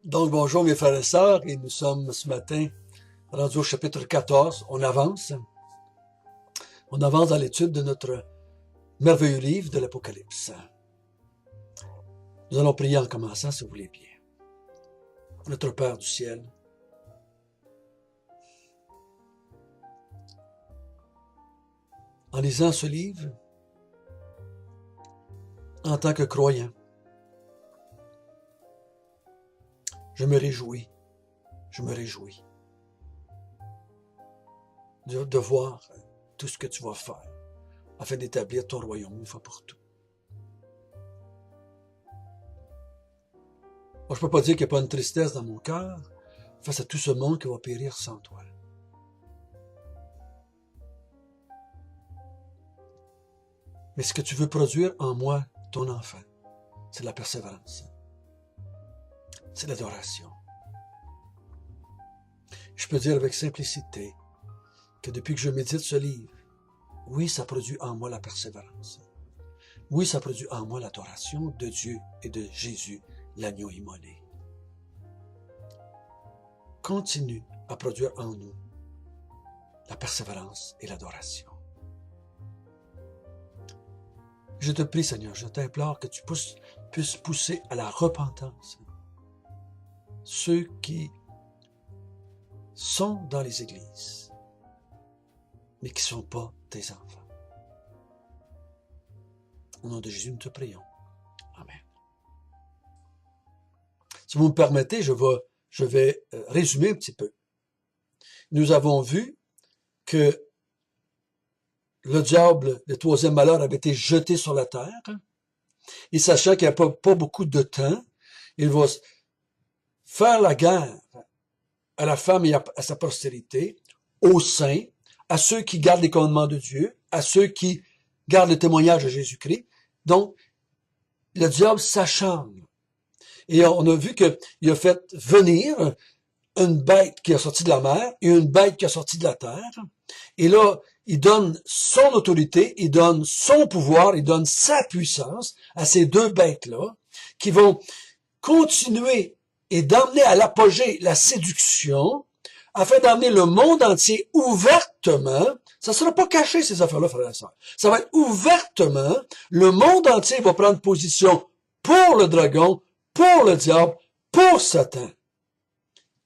Donc, bonjour mes frères et sœurs, et nous sommes ce matin rendus au chapitre 14. On avance dans l'étude de notre merveilleux livre de l'Apocalypse. Nous allons prier en commençant, si vous voulez bien. Notre Père du ciel, en lisant ce livre, en tant que croyant, je me réjouis de voir tout ce que tu vas faire afin d'établir ton royaume une fois pour tout. Moi, je ne peux pas dire qu'il n'y a pas une tristesse dans mon cœur face à tout ce monde qui va périr sans toi. Mais ce que tu veux produire en moi, ton enfant, c'est la persévérance. C'est l'adoration. Je peux dire avec simplicité que depuis que je médite ce livre, oui, ça produit en moi la persévérance. Oui, ça produit en moi l'adoration de Dieu et de Jésus, l'agneau immolé. Continue à produire en nous la persévérance et l'adoration. Je te prie, Seigneur, je t'implore que tu puisses pousser à la repentance ceux qui sont dans les églises, mais qui ne sont pas tes enfants. Au nom de Jésus, nous te prions. Amen. Si vous me permettez, je vais résumer un petit peu. Nous avons vu que le diable, le troisième malheur, avait été jeté sur la terre. Et sachant qu'il n'y a pas beaucoup de temps, il va faire la guerre à la femme et à sa postérité, aux saints, à ceux qui gardent les commandements de Dieu, à ceux qui gardent le témoignage de Jésus-Christ. Donc, le diable s'acharne. Et on a vu qu'il a fait venir une bête qui est sortie de la mer et une bête qui est sortie de la terre. Et là, il donne son autorité, il donne son pouvoir, il donne sa puissance à ces deux bêtes-là qui vont continuer et d'emmener à l'apogée la séduction afin d'emmener le monde entier ouvertement. Ça ne sera pas caché, ces affaires-là, frères et sœurs. Ça va être ouvertement. Le monde entier va prendre position pour le dragon, pour le diable, pour Satan,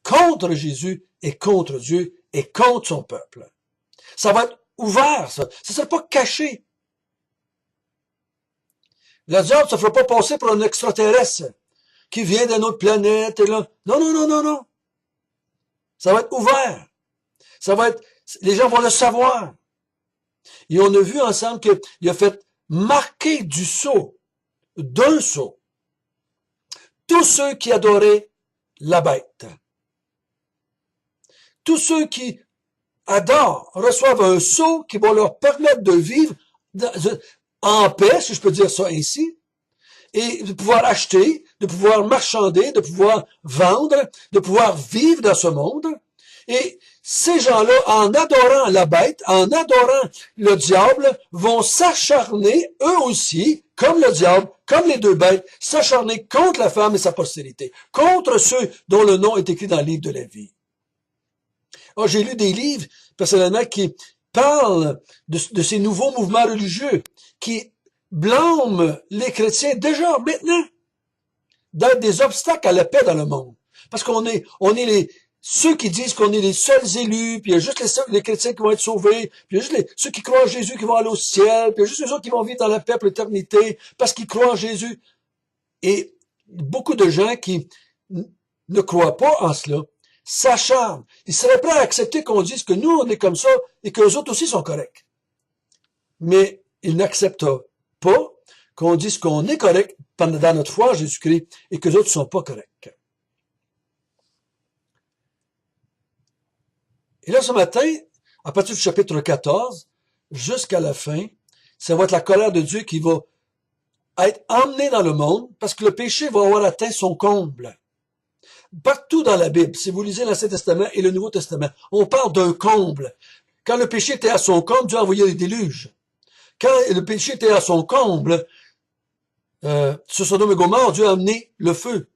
contre Jésus et contre Dieu et contre son peuple. Ça va être ouvert, ça. Ça ne sera pas caché. Le diable ne se fera pas passer pour un extraterrestre qui vient d'une autre planète. Et là. Non. Ça va être ouvert. Ça va être, les gens vont le savoir. Et on a vu ensemble qu'il a fait marquer du sceau, d'un sceau, tous ceux qui adoraient la bête. Tous ceux qui adorent reçoivent un sceau qui va leur permettre de vivre en paix, si je peux dire ça ainsi, et de pouvoir acheter, de pouvoir marchander, de pouvoir vendre, de pouvoir vivre dans ce monde. Et ces gens-là, en adorant la bête, en adorant le diable, vont s'acharner, eux aussi, comme le diable, comme les deux bêtes, s'acharner contre la femme et sa postérité, contre ceux dont le nom est écrit dans le livre de la vie. Alors, j'ai lu des livres, personnellement, qui parlent de ces nouveaux mouvements religieux, qui blâment les chrétiens déjà, maintenant, d'être des obstacles à la paix dans le monde. Parce qu'on est ceux qui disent qu'on est les seuls élus, puis il y a juste les chrétiens qui vont être sauvés, puis il y a juste ceux qui croient en Jésus qui vont aller au ciel, puis il y a juste les autres qui vont vivre dans la paix pour l'éternité, parce qu'ils croient en Jésus. Et beaucoup de gens qui ne croient pas en cela s'acharnent. Ils seraient prêts à accepter qu'on dise que nous, on est comme ça, et que les autres aussi sont corrects. Mais ils n'acceptent pas qu'on dise qu'on est correct dans notre foi en Jésus-Christ et que les autres ne sont pas corrects. Et là, ce matin, à partir du chapitre 14, jusqu'à la fin, ça va être la colère de Dieu qui va être emmenée dans le monde parce que le péché va avoir atteint son comble. Partout dans la Bible, si vous lisez l'Ancien Testament et le Nouveau Testament, on parle d'un comble. Quand le péché était à son comble, Dieu a envoyé des déluges. Quand le péché était à son comble, sur Sodome et Gomorrhe, Dieu a amené le feu.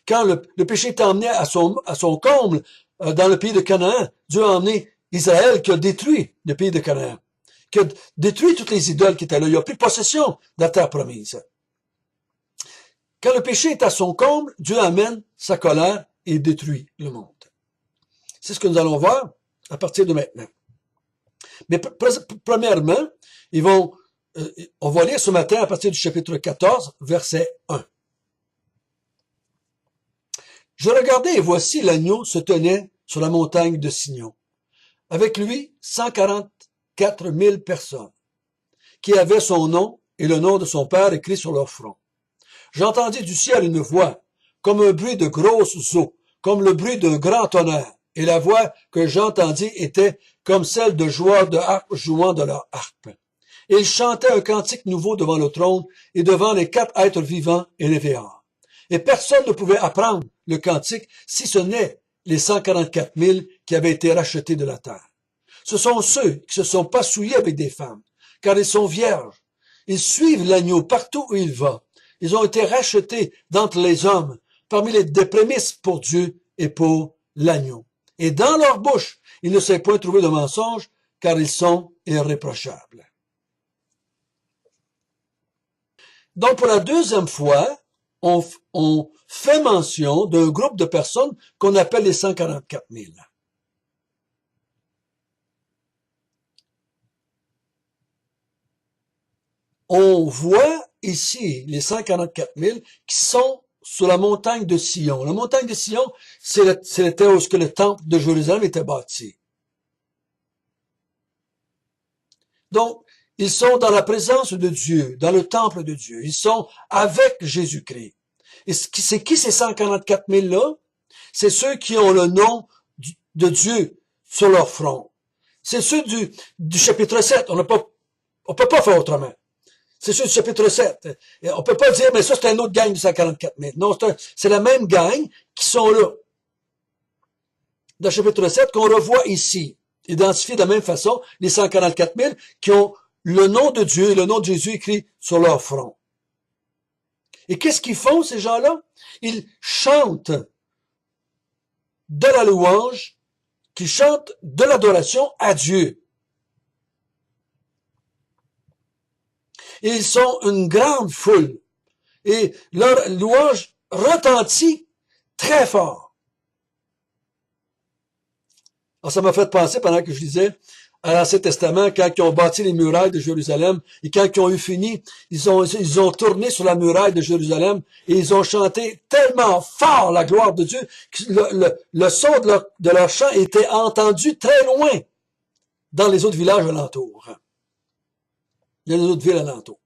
Quand le péché est emmené à son comble dans le pays de Canaan, Dieu a emmené Israël qui a détruit le pays de Canaan, qui a détruit toutes les idoles qui étaient là. Il a pris possession de la terre promise. Quand le péché est à son comble, Dieu amène sa colère et détruit le monde. C'est ce que nous allons voir à partir de maintenant. Mais premièrement, on va lire ce matin à partir du chapitre 14, verset 1. Je regardais et voici l'agneau se tenait sur la montagne de Sion. Avec lui, 144 000 personnes qui avaient son nom et le nom de son père écrit sur leur front. J'entendis du ciel une voix, comme un bruit de grosses eaux, comme le bruit d'un grand tonnerre. Et la voix que j'entendis était comme celle de joueurs de harpe jouant de leur harpe. Et ils chantaient un cantique nouveau devant le trône et devant les 4 êtres vivants et les veillards. Et personne ne pouvait apprendre le cantique si ce n'est les 144 000 qui avaient été rachetés de la terre. Ce sont ceux qui se sont pas souillés avec des femmes, car ils sont vierges. Ils suivent l'agneau partout où il va. Ils ont été rachetés d'entre les hommes, parmi des prémices pour Dieu et pour l'agneau. Et dans leur bouche, il ne s'est point trouvé de mensonge, car ils sont irréprochables. Donc, pour la deuxième fois, on fait mention d'un groupe de personnes qu'on appelle les 144 000. On voit ici les 144 000 qui sont sur la montagne de Sion. La montagne de Sion, c'était où le temple de Jérusalem était bâti. Donc, ils sont dans la présence de Dieu, dans le temple de Dieu. Ils sont avec Jésus-Christ. Et c'est qui ces 144 000 là? C'est ceux qui ont le nom de Dieu sur leur front. C'est ceux du chapitre 7. On peut pas faire autrement. C'est ceux du chapitre 7. Et on peut pas dire, mais ça c'est un autre gang de 144 000. Non, c'est la même gang qui sont là. Dans le chapitre 7 qu'on revoit ici. Identifiés de la même façon, les 144 000 qui ont le nom de Dieu et le nom de Jésus écrit sur leur front. Et qu'est-ce qu'ils font, ces gens-là? Ils chantent de la louange, qu'ils chantent de l'adoration à Dieu. Et ils sont une grande foule. Et leur louange retentit très fort. Alors, ça m'a fait penser, pendant que je lisais à l'Ancien Testament, quand ils ont bâti les murailles de Jérusalem, et quand ils ont eu fini, ils ont tourné sur la muraille de Jérusalem, et ils ont chanté tellement fort la gloire de Dieu, que le son de leur chant était entendu très loin, dans les autres villages alentours. Dans les autres villes alentours.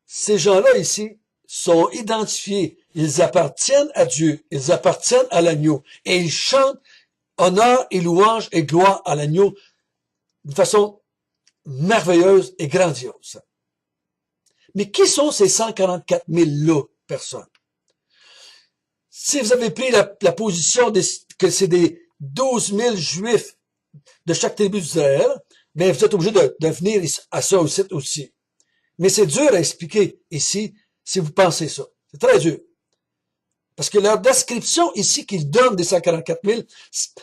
Ces gens-là ici sont identifiés. Ils appartiennent à Dieu. Ils appartiennent à l'agneau. Et ils chantent honneur et louange et gloire à l'agneau de façon merveilleuse et grandiose. Mais qui sont ces 144 000 personnes? Si vous avez pris la position que c'est des 12 000 Juifs de chaque tribu d'Israël, bien, vous êtes obligé de venir à ça aussi. Mais c'est dur à expliquer ici si vous pensez ça. C'est très dur. Parce que leur description ici qu'ils donnent des 144 000,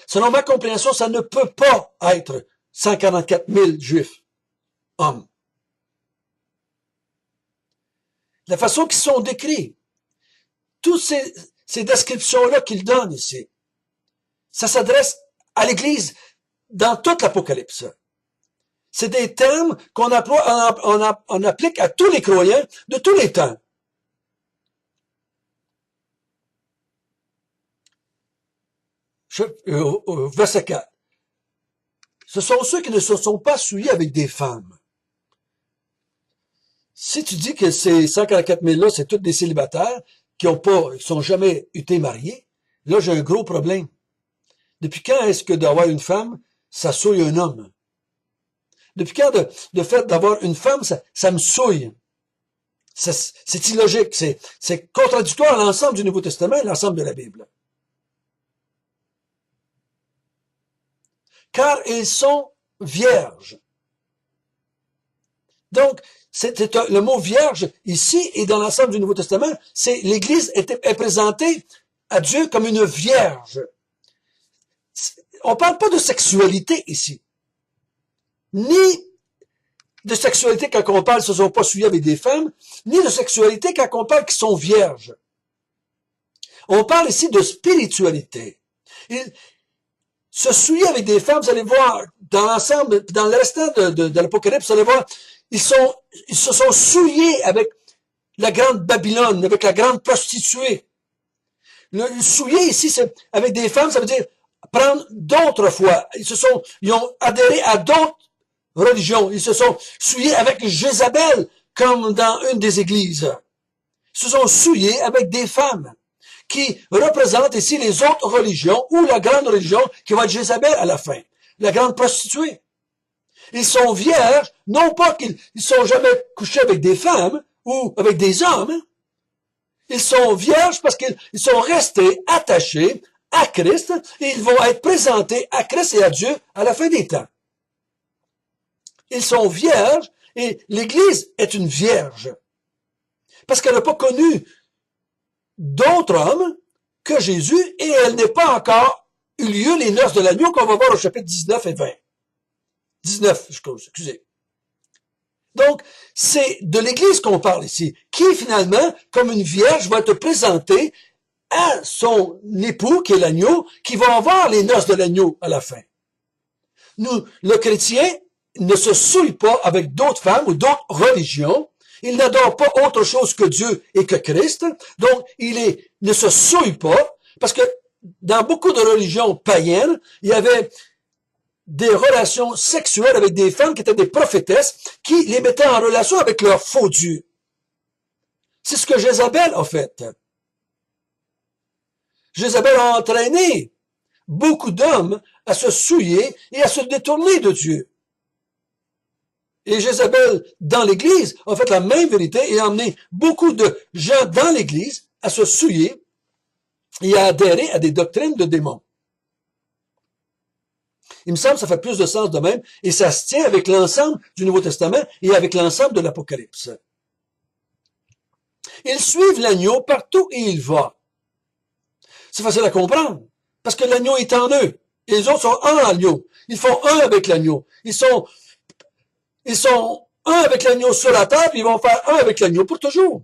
selon ma compréhension, ça ne peut pas être 144 000 Juifs, hommes. La façon qu'ils sont décrits, toutes ces descriptions-là qu'ils donnent ici, ça s'adresse à l'Église dans toute l'Apocalypse. C'est des termes qu'on on applique à tous les croyants de tous les temps. Verset 4. Ce sont ceux qui ne se sont pas souillés avec des femmes. Si tu dis que ces 144 000-là, c'est tous des célibataires qui sont jamais été mariés, là, j'ai un gros problème. Depuis quand est-ce que d'avoir une femme, ça souille un homme? Depuis quand de fait d'avoir une femme, ça me souille? C'est illogique. C'est contradictoire à l'ensemble du Nouveau Testament et à l'ensemble de la Bible. Car ils sont vierges. Donc, le mot vierge, ici, et dans l'ensemble du Nouveau Testament, l'Église est présentée à Dieu comme une vierge. On parle pas de sexualité ici. Ni de sexualité quand on parle, se sont pas souillés avec des femmes, ni de sexualité quand on parle qu'ils sont vierges. On parle ici de spiritualité. Se souiller avec des femmes, vous allez voir, dans l'ensemble, dans le restant de l'Apocalypse, vous allez voir, ils se sont souillés avec la grande Babylone, avec la grande prostituée. Le souiller ici, c'est avec des femmes, ça veut dire prendre d'autres foi. Ils ont adhéré à d'autres religions. Ils se sont souillés avec Jézabel, comme dans une des églises. Ils se sont souillés avec des femmes qui représentent ici les autres religions ou la grande religion qui va être Jézabel à la fin, la grande prostituée. Ils sont vierges, non pas qu'ils sont jamais couchés avec des femmes ou avec des hommes. Ils sont vierges parce qu'ils sont restés attachés à Christ et ils vont être présentés à Christ et à Dieu à la fin des temps. Ils sont vierges et l'Église est une vierge parce qu'elle n'a pas connu d'autres hommes que Jésus et elle n'est pas encore eu lieu les noces de l'agneau qu'on va voir au chapitre 19 et 20. 19, excusez. Donc, c'est de l'Église qu'on parle ici, qui finalement, comme une vierge, va être présentée à son époux, qui est l'agneau, qui va avoir les noces de l'agneau à la fin. Nous, le chrétien ne se souille pas avec d'autres femmes ou d'autres religions. Il n'adore pas autre chose que Dieu et que Christ. Donc, ne se souille pas, parce que dans beaucoup de religions païennes, il y avait des relations sexuelles avec des femmes qui étaient des prophétesses, qui les mettaient en relation avec leur faux Dieu. C'est ce que Jézabel a fait. Jézabel a entraîné beaucoup d'hommes à se souiller et à se détourner de Dieu. Et Jézabel, dans l'Église, a fait la même vérité et a amené beaucoup de gens dans l'Église à se souiller et à adhérer à des doctrines de démons. Il me semble que ça fait plus de sens de même, et ça se tient avec l'ensemble du Nouveau Testament et avec l'ensemble de l'Apocalypse. Ils suivent l'agneau partout où il va. C'est facile à comprendre, parce que l'agneau est en eux, et les autres sont un agneau. Ils font un avec l'agneau. Ils sont un avec l'agneau sur la terre, puis ils vont faire un avec l'agneau pour toujours.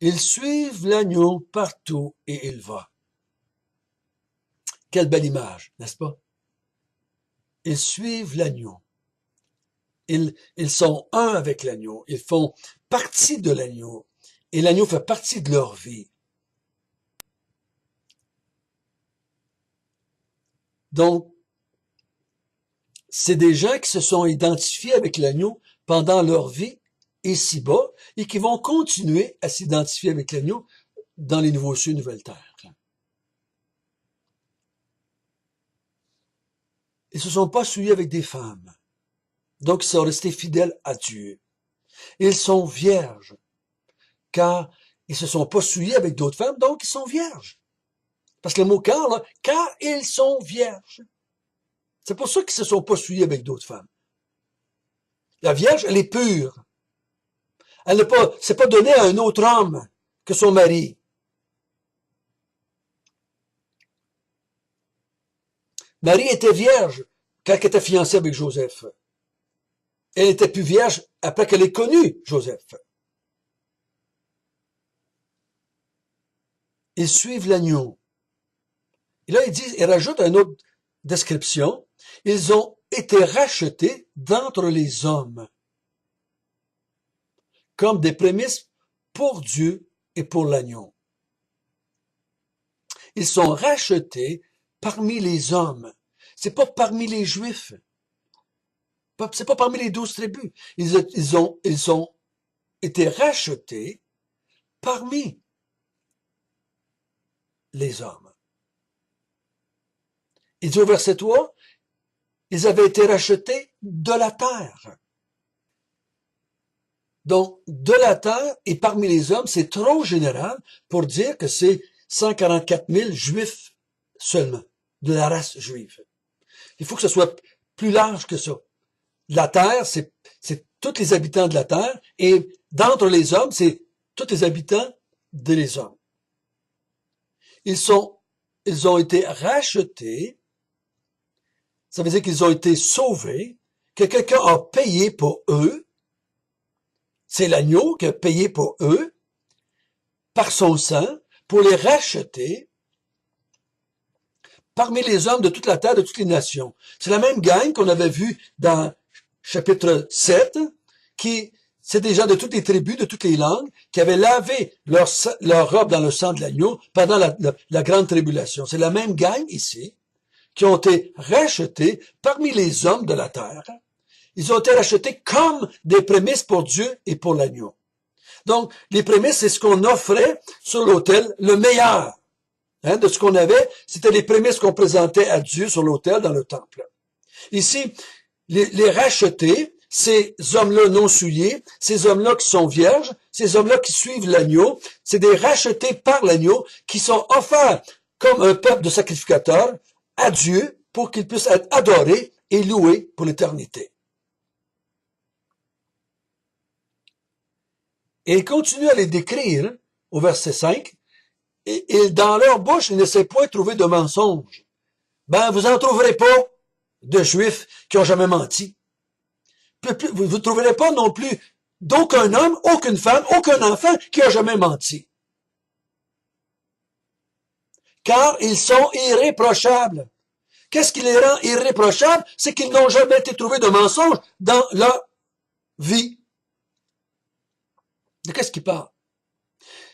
Ils suivent l'agneau partout où il va. Quelle belle image, n'est-ce pas? Ils suivent l'agneau. Ils sont un avec l'agneau. Ils font partie de l'agneau. Et l'agneau fait partie de leur vie. Donc, c'est des gens qui se sont identifiés avec l'agneau pendant leur vie ici-bas et qui vont continuer à s'identifier avec l'agneau dans les nouveaux cieux et nouvelles terres. Ils se sont pas souillés avec des femmes. Donc, ils sont restés fidèles à Dieu. Ils sont vierges, car ils se sont pas souillés avec d'autres femmes, donc ils sont vierges. Parce que le mot car, là, car ils sont vierges. C'est pour ça qu'ils se sont pas souillés avec d'autres femmes. La vierge, elle est pure. Elle n'est pas, c'est pas donné à un autre homme que son mari. Marie était vierge quand elle était fiancée avec Joseph. Elle n'était plus vierge après qu'elle ait connu Joseph. Ils suivent l'agneau. Et là, il rajoute une autre description. Ils ont été rachetés d'entre les hommes, comme des prémices pour Dieu et pour l'agneau. Ils sont rachetés parmi les hommes. C'est pas parmi les Juifs. C'est pas parmi les 12 tribus. Ils ont été rachetés parmi les hommes. Il dit au verset 3, ils avaient été rachetés de la terre. Donc, de la terre et parmi les hommes, c'est trop général pour dire que c'est 144 000 Juifs seulement, de la race juive. Il faut que ce soit plus large que ça. la terre, c'est tous les habitants de la terre, et d'entre les hommes, c'est tous les habitants des hommes. Ils ont été rachetés, ça veut dire qu'ils ont été sauvés, que quelqu'un a payé pour eux, c'est l'agneau qui a payé pour eux, par son sang, pour les racheter parmi les hommes de toute la terre, de toutes les nations. C'est la même gang qu'on avait vu dans chapitre 7, qui, c'est des gens de toutes les tribus, de toutes les langues, qui avaient lavé leur robe dans le sang de l'agneau pendant la grande tribulation. C'est la même gang ici, qui ont été rachetés parmi les hommes de la terre. Ils ont été rachetés comme des prémices pour Dieu et pour l'agneau. Donc, les prémices, c'est ce qu'on offrait sur l'autel, le meilleur de ce qu'on avait. C'était les prémices qu'on présentait à Dieu sur l'autel dans le temple. Ici, les rachetés, ces hommes-là non souillés, ces hommes-là qui sont vierges, ces hommes-là qui suivent l'agneau, c'est des rachetés par l'agneau qui sont offerts comme un peuple de sacrificateurs à Dieu pour qu'ils puissent être adorés et loués pour l'éternité. Et il continue à les décrire au verset 5, et dans leur bouche, ils ne s'est point trouvé de mensonge. Ben, vous en trouverez pas de Juifs qui ont jamais menti. Vous ne trouverez pas non plus d'aucun homme, aucune femme, aucun enfant qui a jamais menti. Car ils sont irréprochables. Qu'est-ce qui les rend irréprochables? C'est qu'ils n'ont jamais été trouvés de mensonge dans leur vie. De qu'est-ce qu'il parle?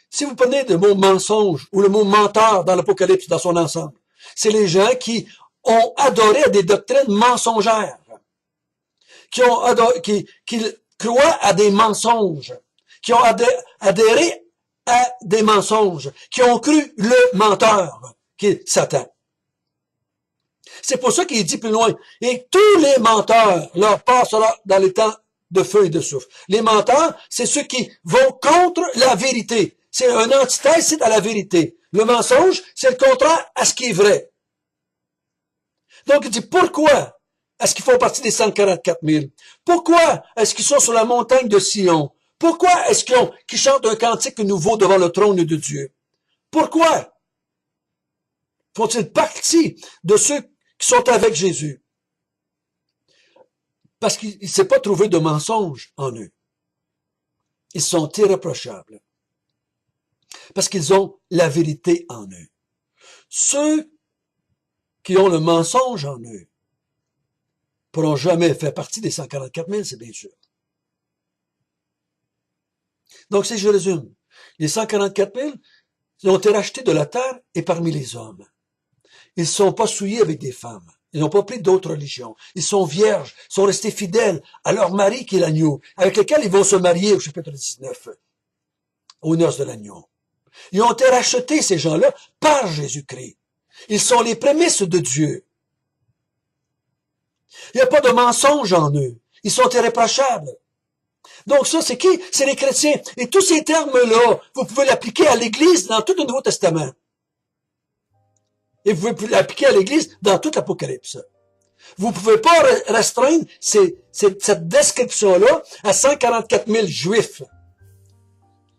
Si vous prenez le mot mensonge ou le mot menteur dans l'Apocalypse dans son ensemble, c'est les gens qui ont adoré à des doctrines mensongères, qui croient à des mensonges, qui ont adhéré à des mensonges, qui ont cru le menteur, qui est Satan. C'est pour ça qu'il dit plus loin, et tous les menteurs, leur part sera dans les temps de feu et de souffle. Les menteurs, c'est ceux qui vont contre la vérité. C'est un antithèse, c'est à la vérité. Le mensonge, c'est le contraire à ce qui est vrai. Donc, il dit, pourquoi est-ce qu'ils font partie des 144 000? Pourquoi est-ce qu'ils sont sur la montagne de Sion? Pourquoi est-ce qu'ils chantent un cantique nouveau devant le trône de Dieu? Pourquoi font-ils partie de ceux qui sont avec Jésus? Parce qu'il ne s'est pas trouvé de mensonge en eux. Ils sont irréprochables. Parce qu'ils ont la vérité en eux. Ceux qui ont le mensonge en eux pourront jamais faire partie des 144 000, c'est bien sûr. Donc, si je résume, les 144 000 ont été rachetés de la terre et parmi les hommes. Ils ne sont pas souillés avec des femmes. Ils n'ont pas pris d'autres religions. Ils sont vierges, ils sont restés fidèles à leur mari qui est l'agneau, avec lequel ils vont se marier au chapitre 19, aux noces de l'agneau. Ils ont été rachetés, ces gens-là, par Jésus-Christ. Ils sont les prémices de Dieu. Il n'y a pas de mensonge en eux. Ils sont irréprochables. Donc ça, c'est qui? C'est les chrétiens. Et tous ces termes-là, vous pouvez l'appliquer à l'Église dans tout le Nouveau Testament. Et vous pouvez l'appliquer à l'Église dans tout l'Apocalypse. Vous ne pouvez pas restreindre cette description-là à 144 000 Juifs.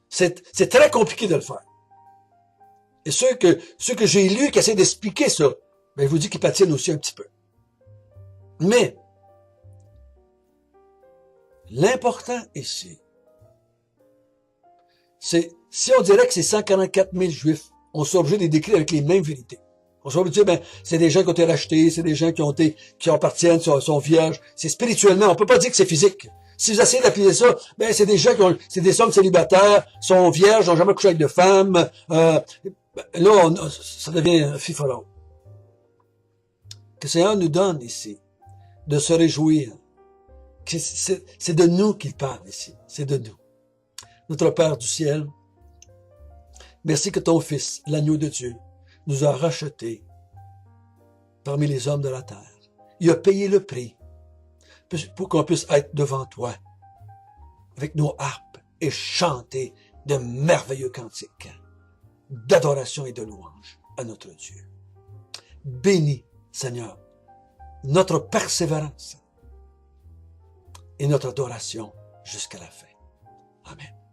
C'est très compliqué de le faire. Et ceux que j'ai lus qui essaient d'expliquer ça, ben, je vous dis qu'ils patinent aussi un petit peu. Mais, l'important ici, c'est, si on dirait que c'est 144 000 Juifs, on serait obligé de les décrire avec les mêmes vérités. On serait obligé de dire, ben, c'est des gens qui ont été rachetés, c'est des gens qui appartiennent, sont vierges. C'est spirituellement, on peut pas dire que c'est physique. Si vous essayez d'appliquer ça, ben, c'est des gens c'est des hommes célibataires, sont vierges, n'ont jamais couché avec de femmes, là, ça devient fifolant. Que le Seigneur nous donne ici de se réjouir. C'est de nous qu'il parle ici. C'est de nous. Notre Père du ciel, merci que ton Fils, l'agneau de Dieu, nous a rachetés parmi les hommes de la terre. Il a payé le prix pour qu'on puisse être devant toi avec nos harpes et chanter de merveilleux cantiques d'adoration et de louange à notre Dieu. Bénis, Seigneur, notre persévérance et notre adoration jusqu'à la fin. Amen.